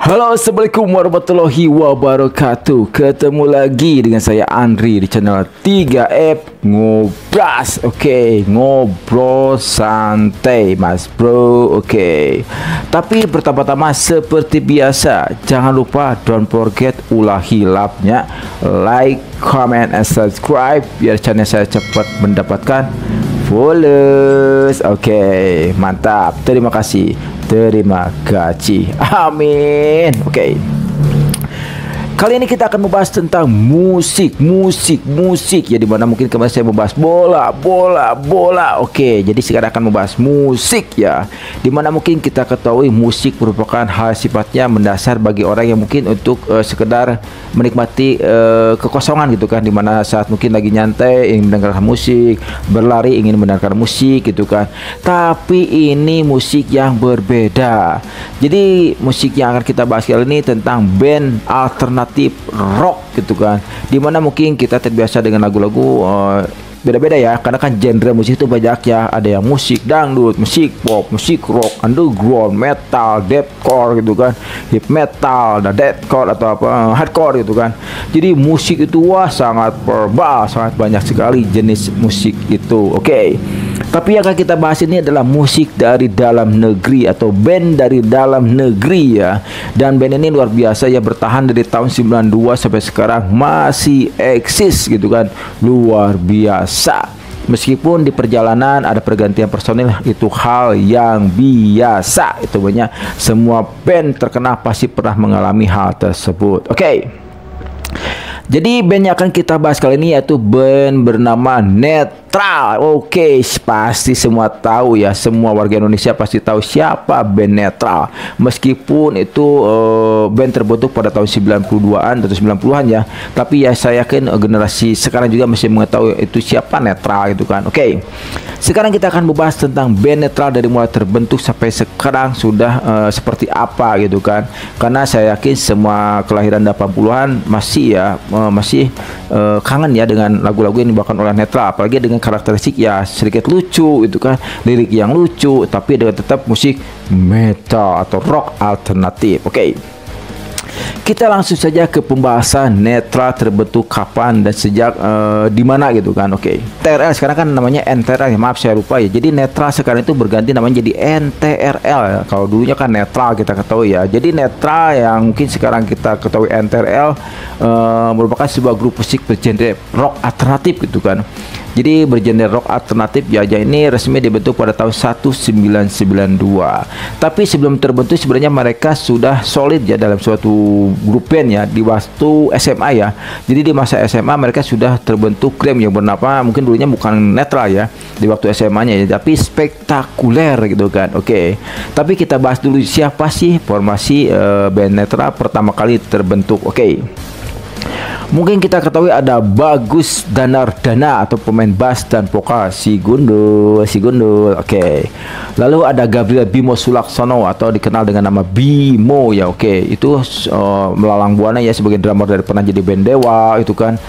Halo, assalamualaikum warahmatullahi wabarakatuh. Ketemu lagi dengan saya Andri di channel 3F Ngobras. Oke, ngobrol santai mas bro. Oke, tapi pertama-tama seperti biasa, jangan lupa don't forget ulah hilapnya like, comment, and subscribe biar channel saya cepat mendapatkan followers. Oke, mantap. Terima kasih. Terima kasih. Amin. Oke. Kali ini kita akan membahas tentang musik ya, dimana mungkin kemarin saya membahas bola. Oke, jadi sekarang akan membahas musik ya, dimana mungkin kita ketahui musik merupakan hal sifatnya mendasar bagi orang yang mungkin untuk sekedar menikmati kekosongan gitu kan, dimana saat mungkin lagi nyantai ingin mendengarkan musik, berlari ingin mendengarkan musik gitu kan. Tapi ini musik yang berbeda. Jadi musik yang akan kita bahas kali ini tentang band alternatif rock gitu kan, dimana mungkin kita terbiasa dengan lagu-lagu beda-beda ya, karena kan genre musik itu banyak ya. Ada yang musik dangdut, musik pop, musik rock, underground, metal, deathcore gitu kan, hip metal, dan deathcore atau apa hardcore gitu kan. Jadi musik itu wah sangat verbal, sangat banyak sekali jenis musik itu. Oke. Tapi yang akan kita bahas ini adalah musik dari dalam negeri atau band dari dalam negeri ya. Dan band ini luar biasa ya, bertahan dari tahun 92 sampai sekarang masih eksis gitu kan. Luar biasa. Meskipun di perjalanan ada pergantian personil, itu hal yang biasa. Itu banyak, semua band terkenal pasti pernah mengalami hal tersebut. Oke. Jadi band yang akan kita bahas kali ini yaitu band bernama Netral. Oke, pasti semua tahu ya, semua warga Indonesia pasti tahu siapa band Netral. Meskipun itu band terbentuk pada tahun 92-an atau 90-an ya, tapi ya saya yakin generasi sekarang juga masih mengetahui itu siapa Netral gitu kan. Oke. Sekarang kita akan membahas tentang band Netral dari mulai terbentuk sampai sekarang sudah seperti apa gitu kan. Karena saya yakin semua kelahiran 80-an masih ya kangen ya dengan lagu-lagu yang dibawakan oleh Netral, apalagi dengan karakteristik ya sedikit lucu itu kan, lirik yang lucu tapi dengan tetap musik metal atau rock alternatif. Oke. Kita langsung saja ke pembahasan Netral terbentuk kapan dan sejak di mana gitu kan. Oke. TRL sekarang kan namanya NTRL ya, maaf saya lupa ya. Jadi Netral sekarang itu berganti namanya jadi NTRL ya. Kalau dulunya kan Netral kita ketahui ya. Jadi Netral yang mungkin sekarang kita ketahui NTRL merupakan sebuah grup musik bergenre rock alternatif gitu kan. Jadi bergenre rock alternatif ya, ini resmi dibentuk pada tahun 1992. Tapi sebelum terbentuk sebenarnya mereka sudah solid ya dalam suatu grup band ya di waktu SMA ya. Jadi di masa SMA mereka sudah terbentuk Glam yang bernama, mungkin dulunya bukan Netral ya di waktu SMA-nya ya, tapi Spektakuler gitu kan. Oke. Tapi kita bahas dulu siapa sih formasi band Netral pertama kali terbentuk. Oke. Mungkin kita ketahui ada Bagus Danardana atau pemain bass dan vokal si Gundul. Oke. Lalu ada Gabriel Bimo Sulaksono atau dikenal dengan nama Bimo ya. Oke. Itu melalang buana ya sebagai drummer dari pernah jadi band Dewa itu kan,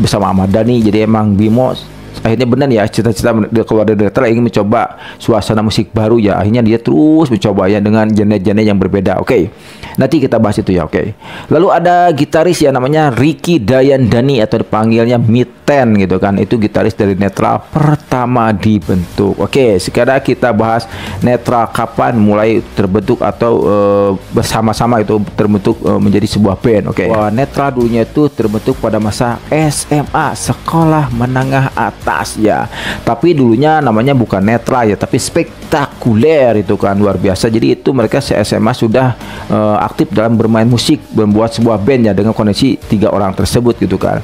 bersama Ahmad Dhani. Jadi emang Bimo akhirnya benar ya, cita-cita dia keluar dari Netral ingin mencoba suasana musik baru ya. Akhirnya dia terus mencoba ya dengan genre-genre yang berbeda. Oke. Nanti kita bahas itu ya. Oke. Lalu ada gitaris ya namanya Ricky Dayandani atau dipanggilnya Miten gitu kan. Itu gitaris dari Netral pertama dibentuk. Oke, sekarang kita bahas Netral kapan mulai terbentuk atau bersama-sama itu terbentuk menjadi sebuah band. Oke. Wah, Netral dulunya itu terbentuk pada masa SMA, sekolah menengah atas ya. Tapi dulunya namanya bukan Netral ya, tapi Spektakuler itu kan, luar biasa. Jadi itu mereka SMA sudah aktif dalam bermain musik, membuat sebuah band ya dengan kondisi 3 orang tersebut gitu kan.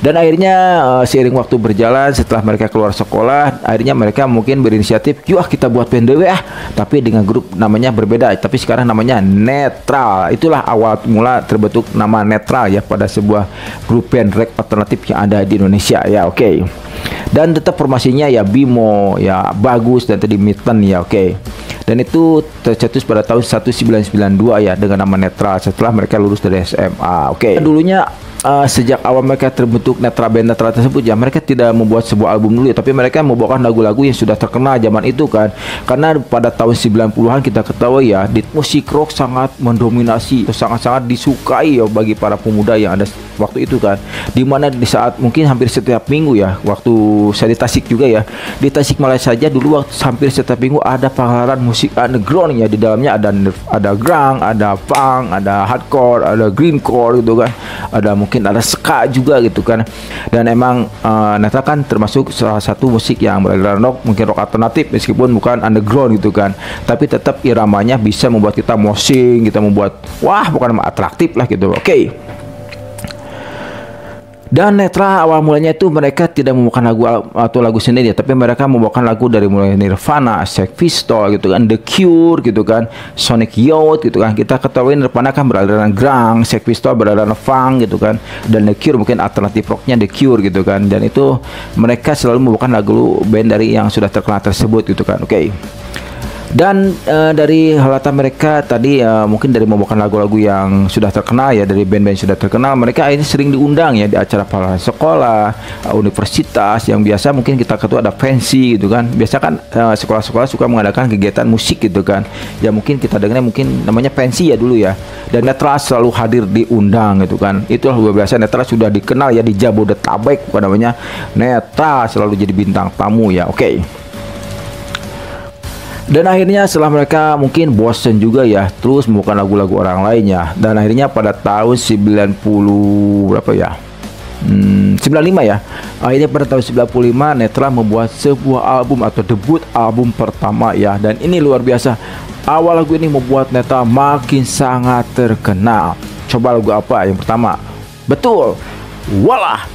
Dan akhirnya seiring waktu berjalan setelah mereka keluar sekolah, akhirnya mereka mungkin berinisiatif, yuk kita buat band dewe tapi dengan grup namanya berbeda, tapi sekarang namanya Netral. Itulah awal mula terbentuk nama Netral ya pada sebuah grup band rock alternatif yang ada di Indonesia ya. Oke. Dan tetap formasinya ya Bimo ya, Bagus dan tadi Mitten ya. Oke. Dan itu tercetus pada tahun 1992 ya dengan nama Netral setelah mereka lulus dari SMA. Oke. Dulunya sejak awal mereka terbentuk band Netra tersebut ya, mereka tidak membuat sebuah album dulu ya, tapi mereka membawakan lagu-lagu yang sudah terkenal zaman itu kan. Karena pada tahun 90-an kita ketahui ya, di musik rock sangat mendominasi, sangat-sangat disukai ya bagi para pemuda yang ada waktu itu kan. Dimana di saat mungkin hampir setiap minggu ya, waktu saya di Tasik juga ya, di Tasikmalaya saja dulu waktu hampir setiap minggu ada pagelaran musik underground ya. Di dalamnya ada grunge, ada punk, ada hardcore, ada greencore gitu kan, ada mungkin ada ska juga gitu kan. Dan emang Netra kan termasuk salah satu musik yang beraliran rock, mungkin rock alternatif meskipun bukan underground gitu kan, tapi tetap iramanya bisa membuat kita mosing, kita membuat wah bukan atraktif lah gitu. Oke. Dan Netra awal mulanya itu mereka tidak membawakan lagu atau lagu sendiri, tapi mereka membawakan lagu dari mulai Nirvana, Sex Pistols gitu kan, The Cure gitu kan, Sonic Youth gitu kan. Kita ketahui Nirvana kan beraliran grunge, Sex Pistols beraliran funk gitu kan, dan The Cure mungkin alternatif rocknya The Cure gitu kan. Dan itu mereka selalu membawakan lagu band dari yang sudah terkenal tersebut gitu kan. Oke. Dan dari halatan mereka tadi mungkin dari membawakan lagu-lagu yang sudah terkenal ya, dari band-band sudah terkenal, mereka ini sering diundang ya di acara para sekolah, universitas yang biasa mungkin kita ketahui ada pensi gitu kan. Biasa kan sekolah-sekolah suka mengadakan kegiatan musik gitu kan. Ya mungkin kita dengarnya mungkin namanya pensi ya dulu ya. Dan Netra selalu hadir diundang gitu kan. Itulah luar biasa, Netra sudah dikenal ya di Jabodetabek, namanya Netra selalu jadi bintang tamu ya. Oke. Dan akhirnya setelah mereka mungkin bosen juga ya, terus membawakan lagu-lagu orang lainnya. Dan akhirnya pada tahun 90 berapa ya? 95 ya. Akhirnya pada tahun 95 Netra membuat sebuah album atau debut album pertama ya. Dan ini luar biasa. Awal lagu ini membuat Netra makin sangat terkenal. Coba lagu apa yang pertama? Betul. Walah,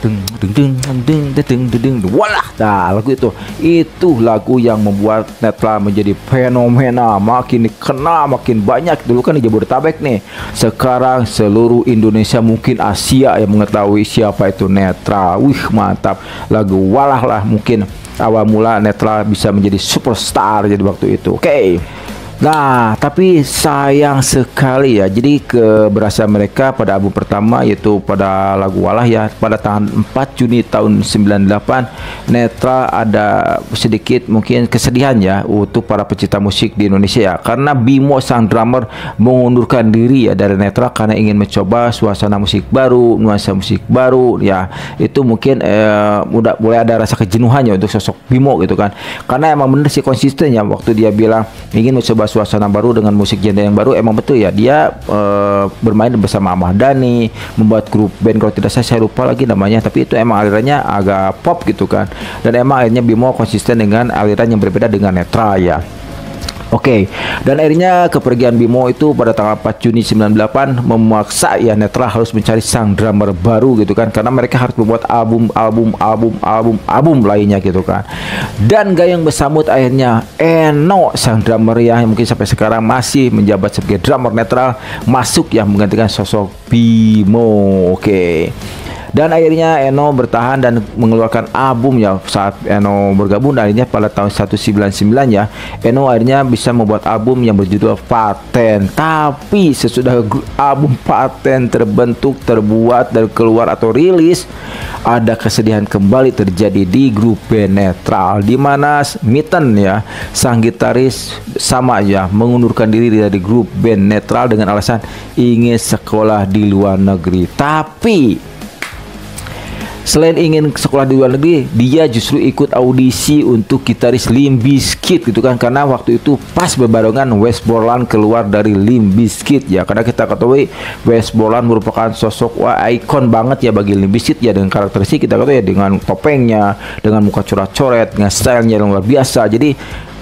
walah. Nah, lagu itu lagu yang membuat Netra menjadi fenomena, makin dikenal, makin banyak. Dulu kan di Jabodetabek nih, sekarang seluruh Indonesia mungkin Asia yang mengetahui siapa itu Netra. Wih, mantap. Lagu Walah lah mungkin awal mula Netra bisa menjadi superstar jadi waktu itu. Oke. Nah, tapi sayang sekali ya. Jadi keberhasilan mereka pada album pertama yaitu pada lagu Walah ya, pada tanggal 4 Juni tahun 98, Netra ada sedikit mungkin kesedihan ya untuk para pecinta musik di Indonesia ya, karena Bimo sang drummer mengundurkan diri ya dari Netra karena ingin mencoba suasana musik baru, nuansa musik baru ya. Itu mungkin udah mulai ada rasa kejenuhannya untuk sosok Bimo gitu kan. Karena emang bener sih konsisten ya, waktu dia bilang ingin mencoba suasana baru dengan musik genre yang baru, emang betul ya. Dia bermain bersama Ahmad Dhani, membuat grup band, kalau tidak saya lupa lagi namanya, tapi itu emang alirannya agak pop gitu kan. Dan emang akhirnya Bimo konsisten dengan aliran yang berbeda dengan Netra ya. Oke, dan akhirnya kepergian Bimo itu pada tanggal 4 Juni 98 memaksa ya Netra harus mencari sang drummer baru gitu kan, karena mereka harus membuat album lainnya gitu kan. Dan gayung bersambut akhirnya Eno sang drummer yang mungkin sampai sekarang masih menjabat sebagai drummer Netra masuk yang menggantikan sosok Bimo. Oke. Dan akhirnya Eno bertahan dan mengeluarkan album ya saat Eno bergabung. Dan akhirnya pada tahun 1999 ya, Eno akhirnya bisa membuat album yang berjudul Paten. Tapi sesudah album Paten terbentuk, terbuat dan keluar atau rilis, ada kesedihan kembali terjadi di grup band Netra, di mana Mitten ya sang gitaris sama ya mengundurkan diri dari grup band Netra dengan alasan ingin sekolah di luar negeri. Tapi selain ingin sekolah di luar negeri, dia justru ikut audisi untuk gitaris Limp Bizkit gitu kan, karena waktu itu pas berbarengan Wes Borland keluar dari Limp Bizkit ya. Karena kita ketahui Wes Borland merupakan sosok ikon banget ya bagi Limp Bizkit ya, dengan karakteristik kita ketahui ya, dengan topengnya, dengan muka coret-coret, dengan stylenya yang luar biasa. Jadi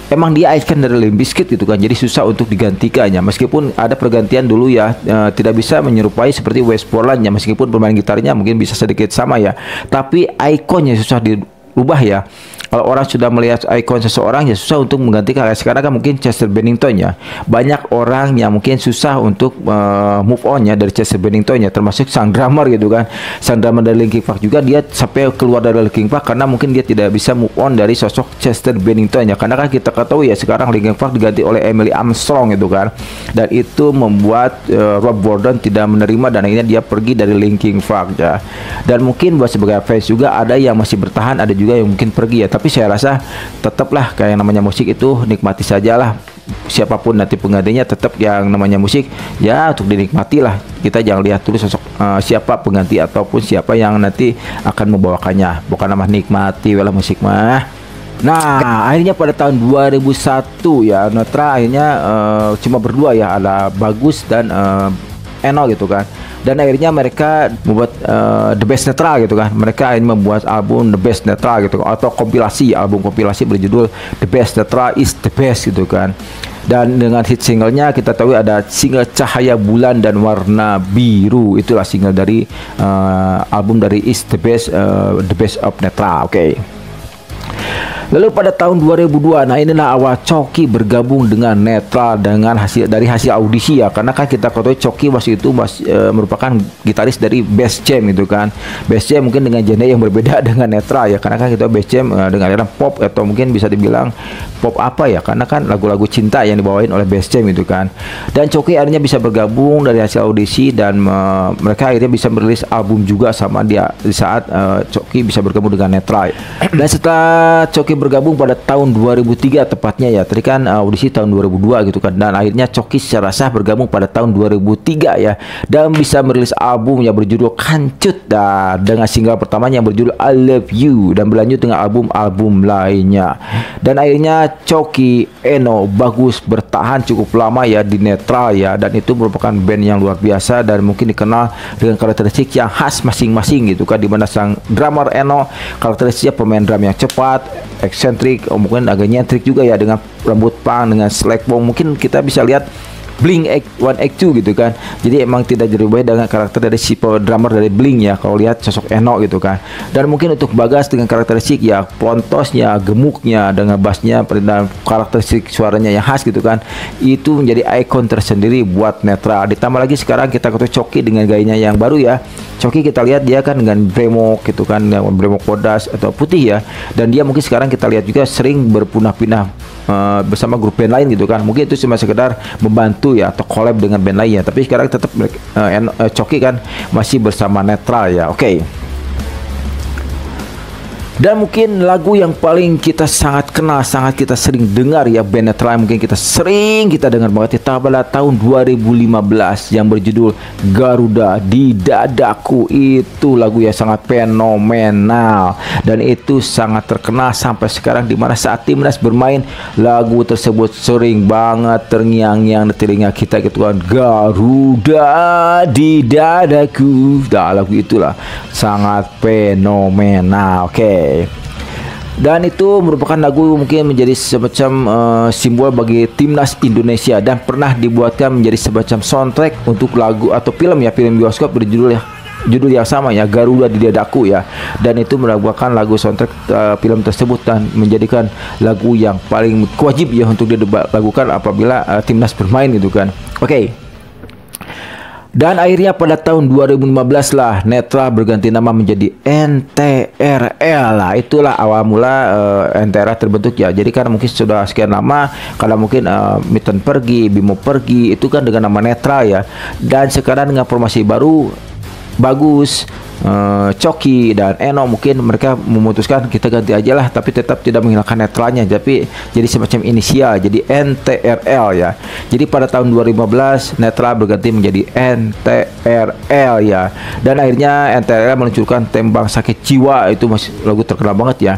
emang dia ikon dari Limp Bizkit gitu kan, jadi susah untuk digantikannya. Meskipun ada pergantian dulu ya, tidak bisa menyerupai seperti Wes Borland ya, meskipun pemain gitarnya mungkin bisa sedikit sama ya, tapi ikonnya susah dirubah ya. kalau orang sudah melihat ikon seseorang ya susah untuk menggantikan. Sekarang kan mungkin Chester Bennington ya, banyak orang yang mungkin susah untuk move on ya dari Chester Bennington ya, termasuk sang drummer gitu kan. Sang drummer dari Linkin Park juga dia sampai keluar dari Linkin Park karena mungkin dia tidak bisa move on dari sosok Chester Bennington ya, karena kan kita ketahui ya sekarang Linkin Park diganti oleh Emily Armstrong gitu kan, dan itu membuat Rob Gordon tidak menerima dan akhirnya dia pergi dari Linkin Park ya. Dan mungkin buat sebagai fans juga ada yang masih bertahan, ada juga yang mungkin pergi ya, tapi saya rasa tetaplah kayak yang namanya musik itu nikmati sajalah, siapapun nanti penggantinya tetap yang namanya musik ya untuk dinikmati lah. Kita jangan lihat dulu sosok siapa pengganti ataupun siapa yang nanti akan membawakannya, bukan nama nikmati wala musik mah. Nah, akhirnya pada tahun 2001 ya, Netra akhirnya cuma berdua ya, ada Bagus dan Eno gitu kan. Dan akhirnya mereka membuat The Best Netra gitu kan. Mereka akhirnya membuat album The Best Netra gitu, atau kompilasi, album kompilasi berjudul The Best Netra is the Best gitu kan. Dan dengan hit singlenya kita tahu ada single Cahaya Bulan dan Warna Biru. Itulah single dari album dari Is the Best, The Best of Netra. Oke. Lalu pada tahun 2002, nah inilah awal Coki bergabung dengan Netra dengan hasil audisi ya, karena kan kita ketahui Coki waktu itu merupakan gitaris dari Bass Jam gitu kan. Bass Jam mungkin dengan genre yang berbeda dengan Netra ya, karena kan kita Bass Jam dengan aliran pop atau mungkin bisa dibilang pop apa ya, karena kan lagu-lagu cinta yang dibawain oleh Bass Jam itu kan. Dan Coki akhirnya bisa bergabung dari hasil audisi dan mereka akhirnya bisa merilis album juga sama dia di saat Coki bisa bergabung dengan Netra. Dan setelah Coki bergabung pada tahun 2003 tepatnya ya, tadi kan audisi tahun 2002 gitu kan, dan akhirnya Coki secara sah bergabung pada tahun 2003 ya, dan bisa merilis album yang berjudul Kancut dengan single pertamanya yang berjudul I Love You, dan berlanjut dengan album-album lainnya. Dan akhirnya Coki, Eno, Bagus bertahan cukup lama ya di Netra ya, dan itu merupakan band yang luar biasa dan mungkin dikenal dengan karakteristik yang khas masing-masing gitu kan, dimana sang drummer Eno karakteristiknya pemain drum yang cepat, eksentrik, mungkin agak nyentrik juga ya, dengan rambut pang, dengan slack bong. Mungkin kita bisa lihat Blink 182 gitu kan. Jadi emang tidak jauh beda dengan karakter dari si drummer dari Blink ya, kalau lihat sosok Eno gitu kan. Dan mungkin untuk Bagas dengan karakteristik ya pontosnya, gemuknya, dengan bassnya dan karakteristik suaranya yang khas gitu kan, itu menjadi ikon tersendiri buat Netra. Ditambah lagi sekarang kita ketemu Coki dengan gayanya yang baru ya. Coki kita lihat dia kan dengan bremok gitu kan, dengan bremok podas atau putih ya, dan dia mungkin sekarang kita lihat juga sering berpindah-pindah bersama grup band lain gitu kan. Mungkin itu cuma sekedar membantu ya, atau collab dengan band lain ya, tapi sekarang tetap Coki kan masih bersama Netra ya. Oke. Dan mungkin lagu yang paling kita sangat kenal, sangat kita sering dengar ya, band Netra mungkin kita dengar banget ya, pada tahun 2015 yang berjudul Garuda di Dadaku. Itu lagu yang sangat fenomenal dan itu sangat terkenal sampai sekarang, dimana saat Timnas bermain lagu tersebut sering banget terngiang-ngiang di telinga kita gitu kan, Garuda di Dadaku. Nah, lagu itulah sangat fenomenal. Oke. Dan itu merupakan lagu mungkin menjadi semacam simbol bagi Timnas Indonesia, dan pernah dibuatkan menjadi semacam soundtrack untuk lagu atau film ya, film bioskop berjudul ya, judul yang sama ya, Garuda di Dadaku ya. Dan itu merupakan lagu soundtrack film tersebut dan menjadikan lagu yang paling wajib ya untuk dilakukan apabila Timnas bermain gitu kan. Oke. Dan akhirnya pada tahun 2015 lah Netra berganti nama menjadi NTRL lah. Itulah awal mula NTRL terbentuk ya. Jadi kan mungkin sudah sekian lama, kalau mungkin Mitten pergi, Bimo pergi, itu kan dengan nama Netra ya. Dan sekarang dengan formasi baru, Bagus, Coki dan Eno, mungkin mereka memutuskan kita ganti aja lah, tapi tetap tidak menghilangkan netranya, tapi jadi semacam inisial, jadi NTRL ya. Jadi pada tahun 2015 Netra berganti menjadi NTRL ya. Dan akhirnya NTRL meluncurkan Tembang Sakit Jiwa, itu masih lagu terkenal banget ya,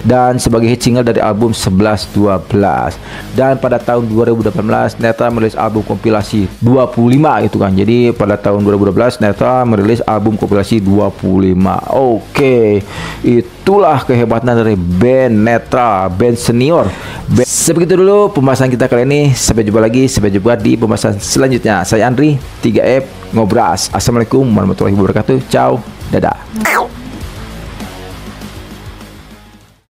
dan sebagai hit single dari album 11-12. Dan pada tahun 2018 Netra merilis album kompilasi 25 itu kan. Jadi pada tahun 2012 Netra merilis album kompilasi 25. Oke, itulah kehebatan dari band Netra, band senior. Sebegitu dulu pembahasan kita kali ini. Sampai jumpa lagi, sampai jumpa di pembahasan selanjutnya. Saya Andri, 3F Ngobras. Assalamualaikum warahmatullahi wabarakatuh. Ciao, dadah.